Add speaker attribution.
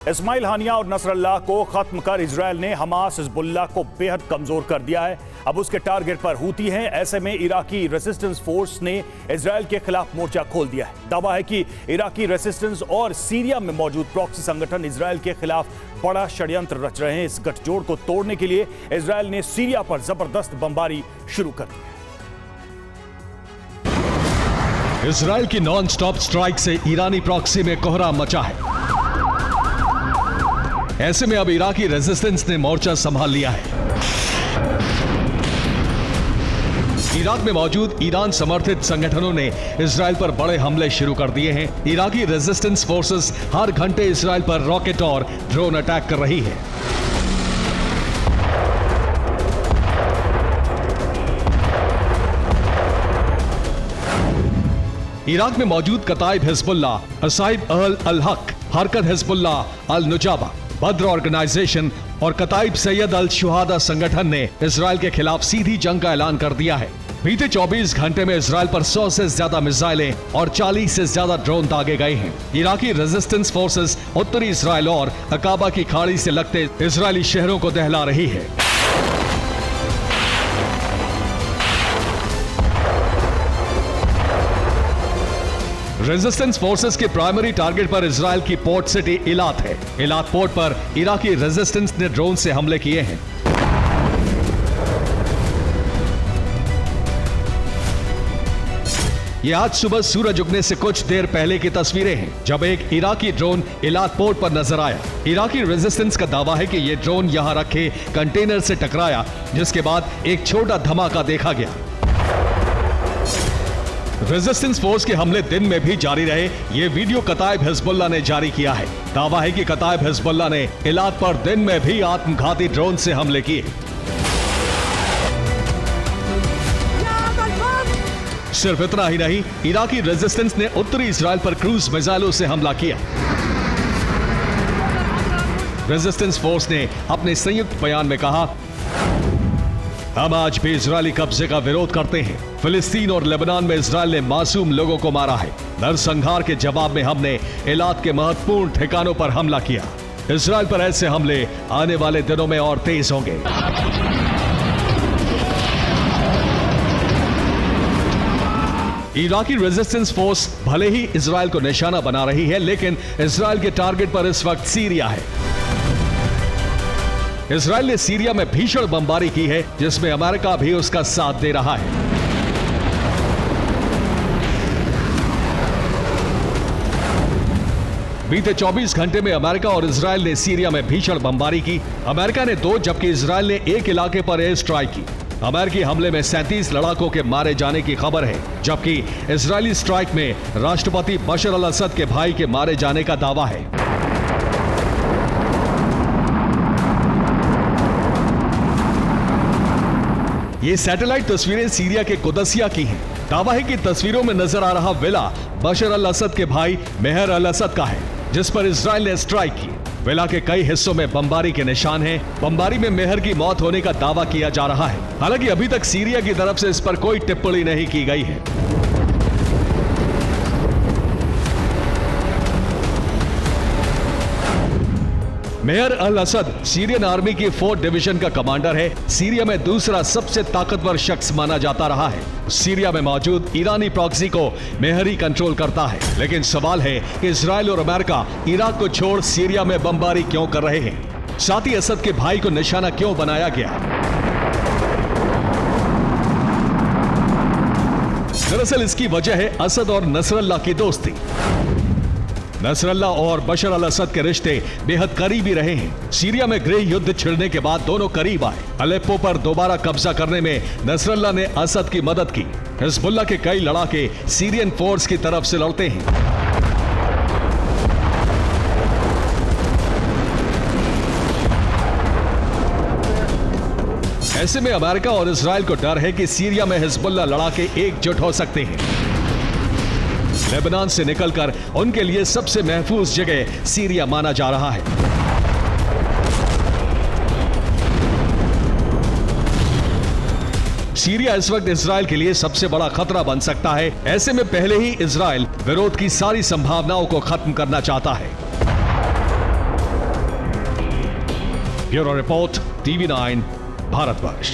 Speaker 1: इस्माइल हानिया और नसरल्लाह को खत्म कर इजरायल ने हमास हिजबुल्लाह को बेहद कमजोर कर दिया है। अब उसके टारगेट पर हूती हैं। ऐसे में इराकी रेजिस्टेंस फोर्स ने इजरायल के खिलाफ मोर्चा खोल दिया है। दावा है कि इराकी रेजिस्टेंस और सीरिया में मौजूद प्रॉक्सी संगठन इजरायल के खिलाफ बड़ा षड्यंत्र रच रहे हैं। इस गठजोड़ को तोड़ने के लिए इजरायल ने सीरिया पर जबरदस्त बमबारी शुरू कर दी है।
Speaker 2: इजरायल की नॉन स्टॉप स्ट्राइक से ईरानी प्रॉक्सी में कोहराम मचा है। ऐसे में अब इराकी रेजिस्टेंस ने मोर्चा संभाल लिया है। इराक में मौजूद ईरान समर्थित संगठनों ने इजरायल पर बड़े हमले शुरू कर दिए हैं। इराकी रेजिस्टेंस फोर्सेस हर घंटे इजरायल पर रॉकेट और ड्रोन अटैक कर रही है। इराक में मौजूद कताइब हिजबुल्लाह, असाइब अहल अल हक, हरकत हिजबुल्लाह अल नुजाबा, बद्र ऑर्गेनाइजेशन और कताइब सैयद अल शुहादा संगठन ने इजरायल के खिलाफ सीधी जंग का ऐलान कर दिया है। बीते 24 घंटे में इजरायल पर 100 से ज्यादा मिसाइलें और 40 से ज्यादा ड्रोन दागे गए हैं। इराकी रेजिस्टेंस फोर्सेस उत्तरी इजरायल और अकाबा की खाड़ी से लगते इजरायली शहरों को दहला रही है। रेजिस्टेंस फोर्सेस के प्राइमरी टारगेट पर इजरायल की पोर्ट सिटी इलात है। इलात पोर्ट पर इराकी रेजिस्टेंस ने ड्रोन से हमले किए हैं। ये आज सुबह सूरज उगने से कुछ देर पहले की तस्वीरें हैं, जब एक इराकी ड्रोन इलात पोर्ट पर नजर आया। इराकी रेजिस्टेंस का दावा है कि यह ड्रोन यहां रखे कंटेनर से टकराया, जिसके बाद एक छोटा धमाका देखा गया। रेजिस्टेंस फोर्स के हमले दिन में भी जारी रहे। ये वीडियो कताइब हिजबुल्लाह ने जारी किया है। दावा है कि कताइब हिजबुल्लाह ने इलात पर दिन में भी आत्मघाती ड्रोन से हमले किए। सिर्फ इतना ही नहीं, इराकी रेजिस्टेंस ने उत्तरी इजरायल पर क्रूज मिसाइलों से हमला किया। रेजिस्टेंस फोर्स ने अपने संयुक्त बयान में कहा, हम आज भी इजरायली कब्जे का विरोध करते हैं। फिलिस्तीन और लेबनान में इजरायल ने मासूम लोगों को मारा है। नरसंहार के जवाब में हमने इलात के महत्वपूर्ण ठिकानों पर हमला किया। इजरायल पर ऐसे हमले आने वाले दिनों में और तेज होंगे। इराकी रेजिस्टेंस फोर्स भले ही इजरायल को निशाना बना रही है, लेकिन इजरायल के टारगेट पर इस वक्त सीरिया है। इजरायल ने सीरिया में भीषण बमबारी की है, जिसमें अमेरिका भी उसका साथ दे रहा है। बीते 24 घंटे में अमेरिका और इजरायल ने सीरिया में भीषण बमबारी की। अमेरिका ने 2 जबकि इजरायल ने 1 इलाके पर एयर स्ट्राइक की। अमेरिकी हमले में 37 लड़ाकों के मारे जाने की खबर है, जबकि इजरायली स्ट्राइक में राष्ट्रपति बशर अल असद के भाई के मारे जाने का दावा है। ये सैटेलाइट तस्वीरें सीरिया के कुदसिया की हैं। दावा है कि तस्वीरों में नजर आ रहा विला बशर अल असद के भाई मेहर अल असद का है, जिस पर इजरायल ने स्ट्राइक की। विला के कई हिस्सों में बमबारी के निशान हैं। बमबारी में मेहर की मौत होने का दावा किया जा रहा है। हालांकि अभी तक सीरिया की तरफ से इस पर कोई टिप्पणी नहीं की गई है। मेहर अल असद सीरियन आर्मी की 4th डिवीजन का कमांडर है। सीरिया में दूसरा सबसे ताकतवर शख्स माना जाता रहा है। सीरिया में मौजूद ईरानी प्रॉक्सी को मेहर ही कंट्रोल करता है। लेकिन सवाल है कि इजरायल और अमेरिका इराक को छोड़ सीरिया में बमबारी क्यों कर रहे हैं? साथ ही असद के भाई को निशाना क्यों बनाया गया? दरअसल इसकी वजह है असद और नसरल्लाह की दोस्ती। नसरल्लाह और बशर अल असद के रिश्ते बेहद करीबी रहे हैं। सीरिया में गृह युद्ध छिड़ने के बाद दोनों करीब आए। अलेप्पो पर दोबारा कब्जा करने में नसरल्लाह ने असद की मदद की। हिजबुल्लाह के कई लड़ाके सीरियन फोर्स की तरफ से लड़ते हैं। ऐसे में अमेरिका और इजरायल को डर है कि सीरिया में हिजबुल्लाह लड़ाके एकजुट हो सकते हैं। लेबनान से निकलकर उनके लिए सबसे महफूज जगह सीरिया माना जा रहा है। सीरिया इस वक्त इजरायल के लिए सबसे बड़ा खतरा बन सकता है। ऐसे में पहले ही इजरायल विरोध की सारी संभावनाओं को खत्म करना चाहता है। Bureau report, TV9, Bharatvarsh.